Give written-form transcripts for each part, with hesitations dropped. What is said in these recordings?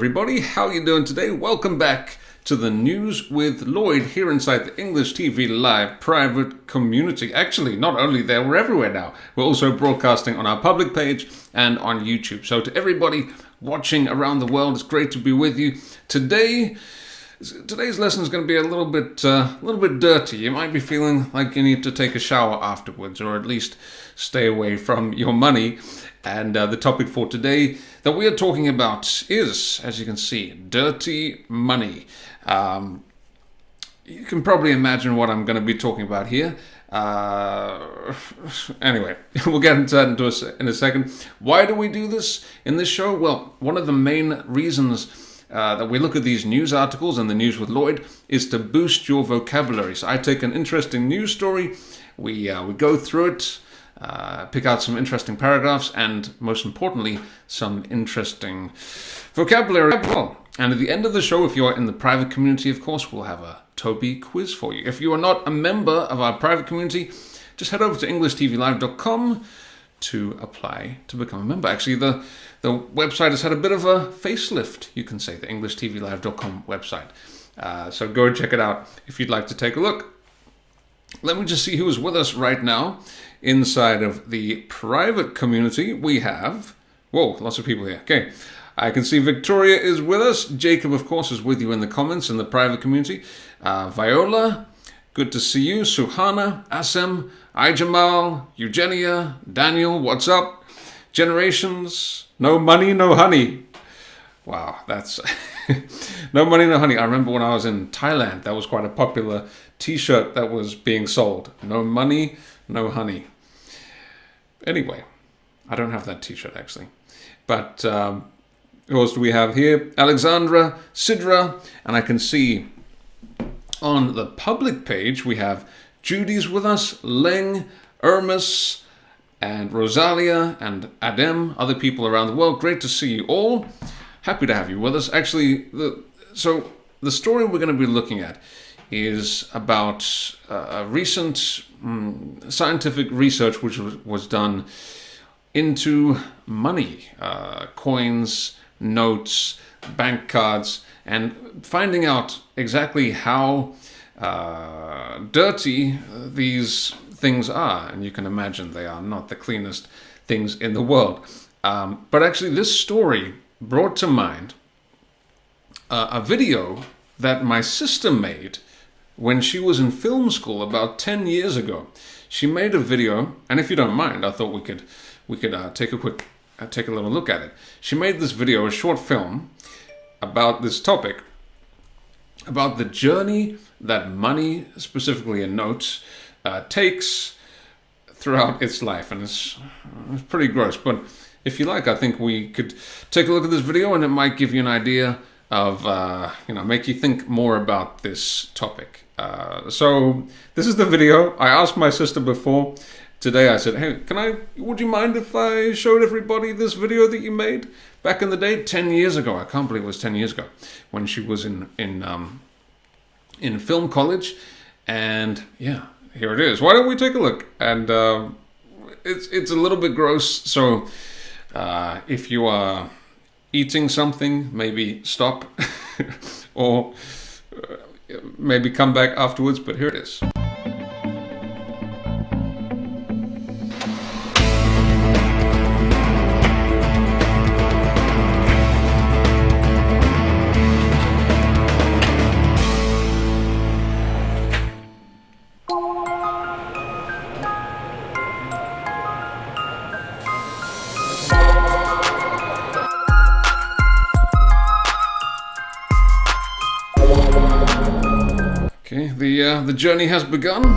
everybody, how you doing today? Welcome back to the News with Lloyd here inside the English TV Live private community. Actually, not only there, we're everywhere now. We're also broadcasting on our public page and on YouTube. So to everybody watching around the world, it's great to be with you. Today's lesson is going to be a little bit dirty. You might be feeling like you need to take a shower afterwards, or at least stay away from your money. And the topic for today that we are talking about is, as you can see, dirty money. You can probably imagine what I'm going to be talking about here. Anyway, we'll get into that in a second. Why do we do this in this show? Well, one of the main reasons that we look at these news articles and the News with Lloyd is to boost your vocabulary. So I take an interesting news story, we go through it, pick out some interesting paragraphs, and most importantly, some interesting vocabulary. And at the end of the show, if you're in the private community, of course, we'll have a Toby quiz for you. If you are not a member of our private community, just head over to EnglishTVLive.com to apply to become a member. Actually, the website has had a bit of a facelift, you can say, the EnglishTVLive.com website. So go and check it out if you'd like to take a look. Let me just see who is with us right now. Inside of the private community, we have... Whoa, lots of people here. Okay, I can see Victoria is with us. Jacob, of course, is with you in the comments in the private community. Viola, good to see you. Suhana, Asem, Ijamal, Eugenia, Daniel, what's up? Generations, no money, no honey. Wow, that's... No money, no honey. I remember when I was in Thailand, that was quite a popular t-shirt that was being sold. No money, no honey. Anyway, I don't have that t-shirt actually. But who else do we have here? Alexandra, Sidra, and I can see on the public page we have Judy's with us, Leng, Ermus, and Rosalia, and Adem, other people around the world. Great to see you all. Happy to have you with us. Actually, so the story we're going to be looking at is about a recent scientific research which was done into money, coins, notes, bank cards, and finding out exactly how dirty these things are. And you can imagine they are not the cleanest things in the world. But actually this story brought to mind a video that my sister made when she was in film school about 10 years ago. She made a video, and if you don't mind, I thought we could take a little look at it. She made this video, a short film, about this topic, about the journey that money, specifically in notes, takes throughout its life, and it's pretty gross. But if you like, I think we could take a look at this video, and it might give you an idea of, make you think more about this topic. So this is the video. I asked my sister before today, I said, hey, would you mind if I showed everybody this video that you made back in the day, 10 years ago? I can't believe it was 10 years ago when she was in film college. And yeah, here it is. Why don't we take a look? And it's a little bit gross. So if you are eating something, maybe stop or maybe come back afterwards, but here it is. Okay, the journey has begun.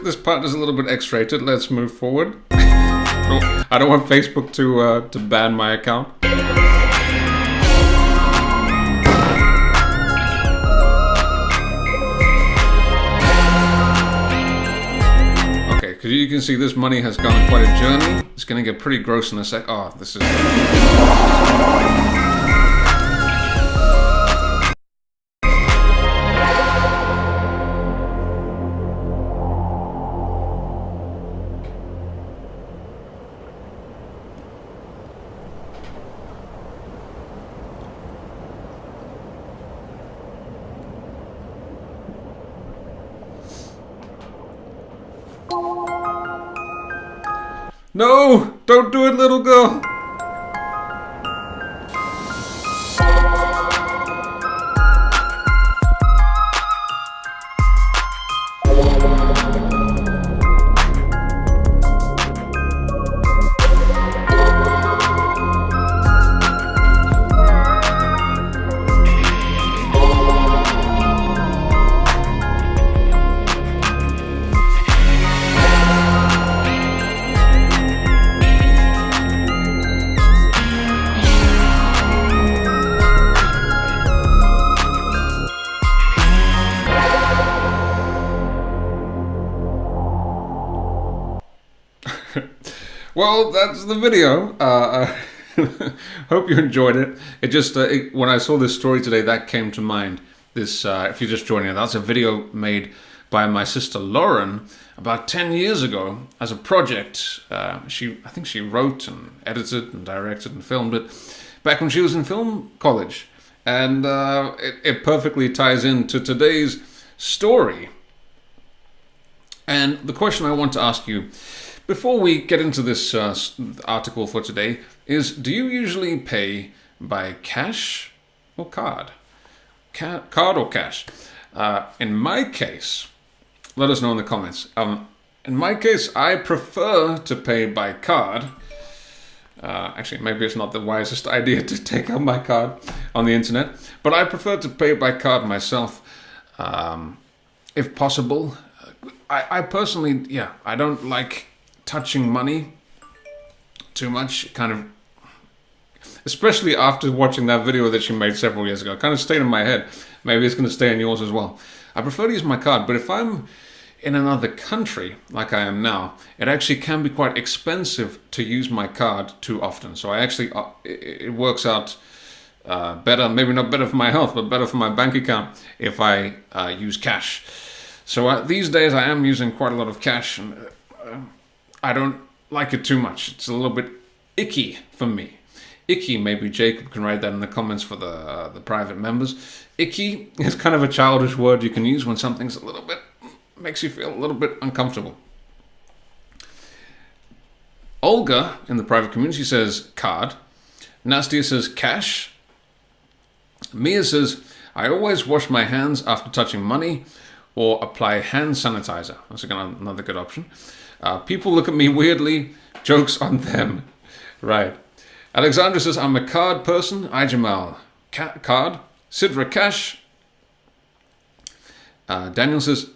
This part is a little bit X-rated. Let's move forward. I don't want Facebook to ban my account. because you can see this money has gone on quite a journey. It's going to get pretty gross in a sec. Oh, this is... No! Don't do it, little girl! Well, that's the video. Hope you enjoyed it. It just when I saw this story today, that came to mind. This, if you're just joining, that's a video made by my sister Lauren about 10 years ago as a project. I think she wrote and edited and directed and filmed it back when she was in film college, and it perfectly ties into today's story. And the question I want to ask you, before we get into this article for today, is do you usually pay by cash or card? Card or cash? In my case, let us know in the comments. In my case, I prefer to pay by card. Actually, maybe it's not the wisest idea to take out my card on the internet, but I prefer to pay by card myself, if possible. I personally, I don't like touching money too much, kind of, especially after watching that video that she made several years ago. It kind of stayed in my head. Maybe it's going to stay in yours as well. I prefer to use my card, but if I'm in another country, like I am now, it actually can be quite expensive to use my card too often. So I actually, it works out better, maybe not better for my health, but better for my bank account if I use cash. So these days I am using quite a lot of cash, and I don't like it too much. It's a little bit icky for me. Icky, maybe Jacob can write that in the comments for the private members. Icky is kind of a childish word you can use when something's a little bit, makes you feel a little bit uncomfortable. Olga in the private community says card. Nastia says cash. Mia says, I always wash my hands after touching money or apply hand sanitizer. That's again another good option. People look at me weirdly. Jokes on them. Right. Alexandra says, I'm a card person. Ijamal, card. Sidra, cash. Daniel says,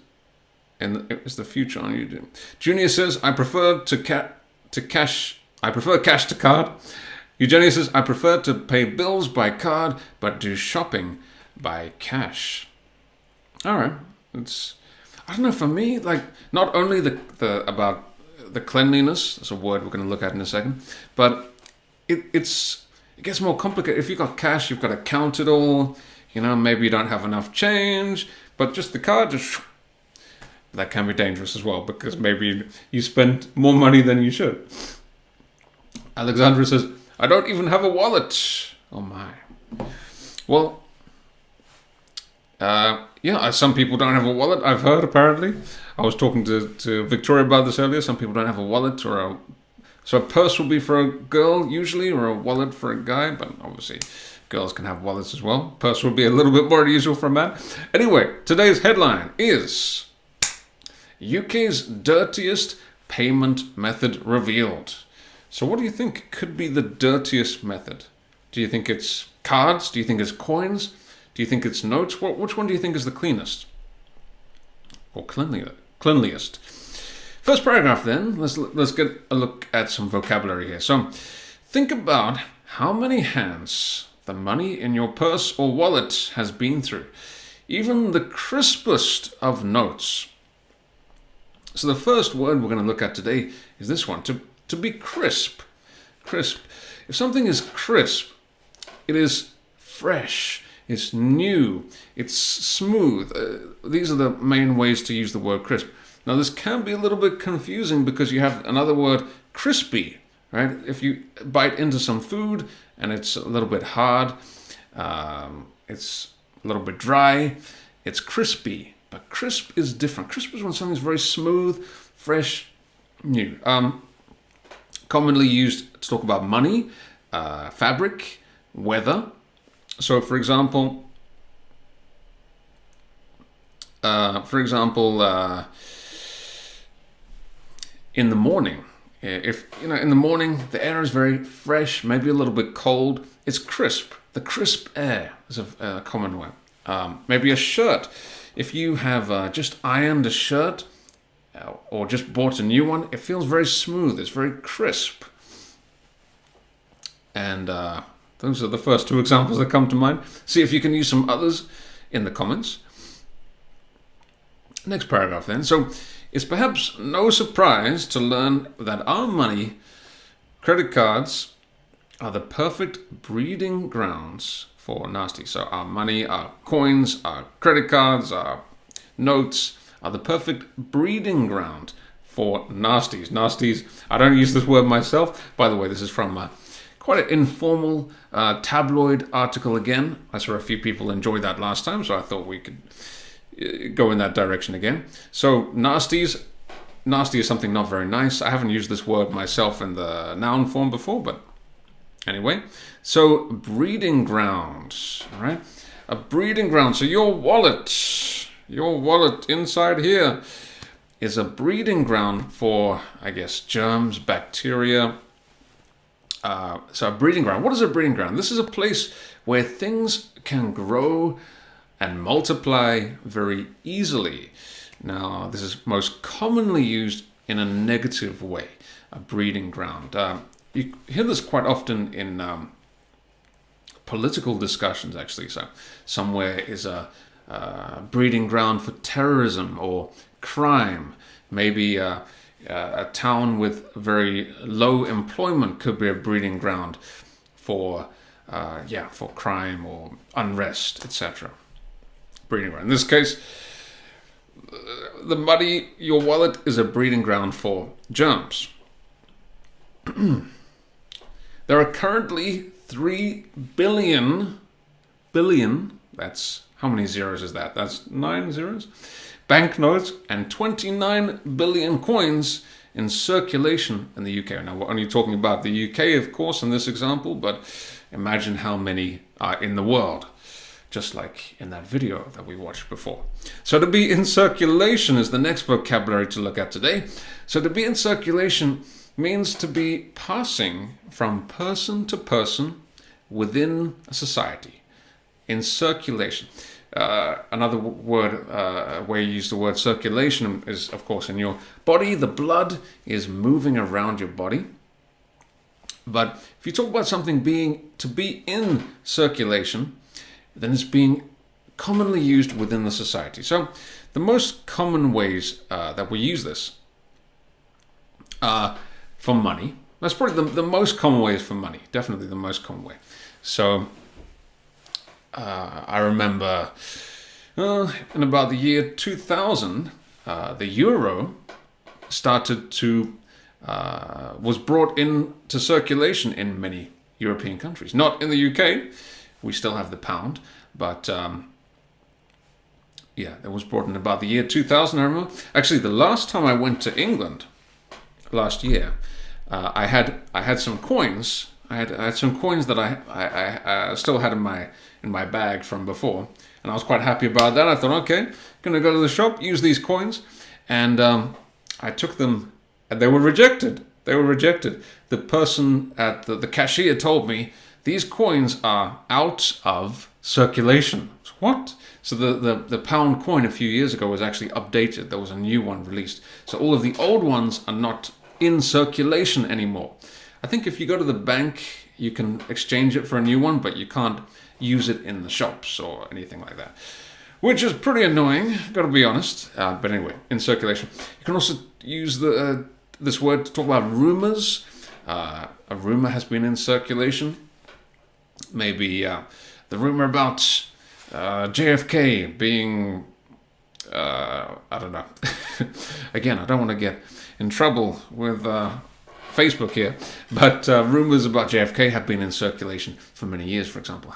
it's the future on YouTube. Junior says, I prefer cash to card. Eugenia says, I prefer to pay bills by card, but do shopping by cash. All right. I don't know, for me, like, not only the about the cleanliness, that's a word we're going to look at in a second, but it gets more complicated. If you've got cash, you've got to count it all, maybe you don't have enough change, but just the card, that can be dangerous as well, because maybe you spend more money than you should. Alexandra says, I don't even have a wallet. Oh my. Well, some people don't have a wallet, I've heard, apparently. I was talking to Victoria about this earlier. Some people don't have a wallet, so a purse will be for a girl usually, or a wallet for a guy, but obviously girls can have wallets as well. Purse will be a little bit more unusual for a man. Anyway, today's headline is UK's dirtiest payment method revealed. So what do you think could be the dirtiest method? Do you think it's cards? Do you think it's coins? Do you think it's notes? Which one do you think is the cleanest? Or cleanliest? First paragraph then, let's get a look at some vocabulary here. So, think about how many hands the money in your purse or wallet has been through. Even the crispest of notes So the first word we're going to look at today is this one, to be crisp. Crisp. If something is crisp, it is fresh, it's new, it's smooth. These are the main ways to use the word crisp. Now this can be a little bit confusing because you have another word, crispy, right? If you bite into some food and it's a little bit hard, it's a little bit dry, it's crispy. But crisp is different. Crisp is when something's very smooth, fresh, new. Commonly used to talk about money, fabric, weather. So, for example, in the morning, if in the morning the air is very fresh, maybe a little bit cold, it's crisp. The crisp air is a common word. Maybe a shirt. If you have just ironed a shirt or just bought a new one, it feels very smooth. It's very crisp. And those are the first two examples that come to mind. See if you can use some others in the comments. Next paragraph then. So it's perhaps no surprise to learn that our money, credit cards, are the perfect breeding grounds for nasty. So our money, our coins, our credit cards, our notes are the perfect breeding ground for nasties. Nasties, I don't use this word myself. By the way, this is from quite an informal tabloid article again. I saw a few people enjoy that last time, so I thought we could go in that direction again. So nasties, nasty is something not very nice. I haven't used this word myself in the noun form before, but anyway, so breeding grounds, all right? A breeding ground. So your wallet inside here is a breeding ground for, I guess, germs, bacteria. So a breeding ground. What is a breeding ground? This is a place where things can grow and multiply very easily. Now, this is most commonly used in a negative way, a breeding ground. You hear this quite often in political discussions, actually. So somewhere is a breeding ground for terrorism or crime. Maybe a town with very low employment could be a breeding ground for crime or unrest, etc. Breeding ground. In this case, the money, your wallet, is a breeding ground for germs. There are currently 3 billion, that's, how many zeros is that? That's 9 zeros? Banknotes and 29 billion coins in circulation in the UK. Now, we're only talking about the UK, of course, in this example, but imagine how many are in the world, just like in that video that we watched before. So to be in circulation is the next vocabulary to look at today. So to be in circulation means to be passing from person to person within a society. In circulation. Another word where you use the word circulation is, of course, in your body. The blood is moving around your body. But if you talk about something to be in circulation, then it's being commonly used within the society. So the most common ways that we use this for money. That's probably the most common way is for money. Definitely the most common way. So I remember in about the year 2000, the euro started to was brought into circulation in many European countries. Not in the UK. We still have the pound, but it was brought in about the year 2000. I remember. Actually, the last time I went to England last year, I had some coins. I had some coins that I still had in my bag from before, and I was quite happy about that. I thought, okay, gonna go to the shop, use these coins, and I took them, and they were rejected. The person at the cashier told me these coins are out of circulation. What? So the pound coin a few years ago was actually updated. There was a new one released. So all of the old ones are not in circulation anymore. I think if you go to the bank, you can exchange it for a new one, but you can't use it in the shops or anything like that. which is pretty annoying, gotta be honest. But anyway, in circulation. You can also use this word to talk about rumors. A rumor has been in circulation. Maybe the rumor about JFK being, I don't know. Again, I don't want to get in trouble with Facebook here, but rumors about JFK have been in circulation for many years. For example,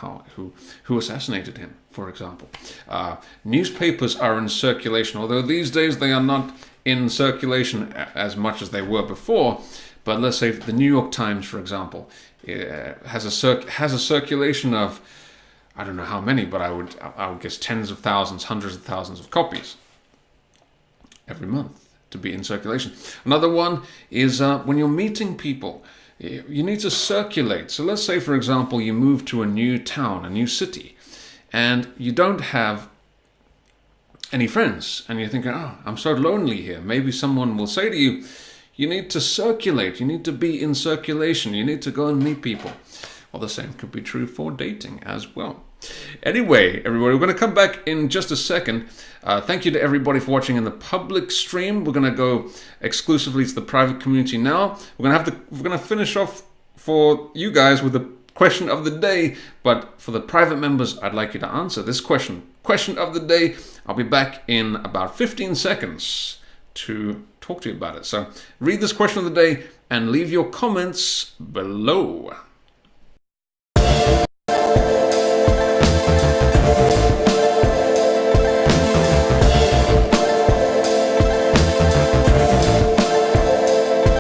who assassinated him, for example. Newspapers are in circulation, although these days they are not in circulation as much as they were before. But let's say the New York Times, for example, has a circulation of, I don't know how many, but I would guess tens of thousands, hundreds of thousands of copies every month to be in circulation. Another one is when you're meeting people, you need to circulate. So let's say, for example, you move to a new town, a new city, and you don't have any friends, and you're thinking, oh, I'm so lonely here. Maybe someone will say to you, you need to circulate, you need to be in circulation, you need to go and meet people. Well, the same could be true for dating as well. Anyway, everybody, we're going to come back in just a second. Thank you to everybody for watching in the public stream. We're going to go exclusively to the private community now. We're going to finish off for you guys with the question of the day, but for the private members, I'd like you to answer this question of the day. I'll be back in about 15 seconds to talk to you about it. So read this question of the day and leave your comments below.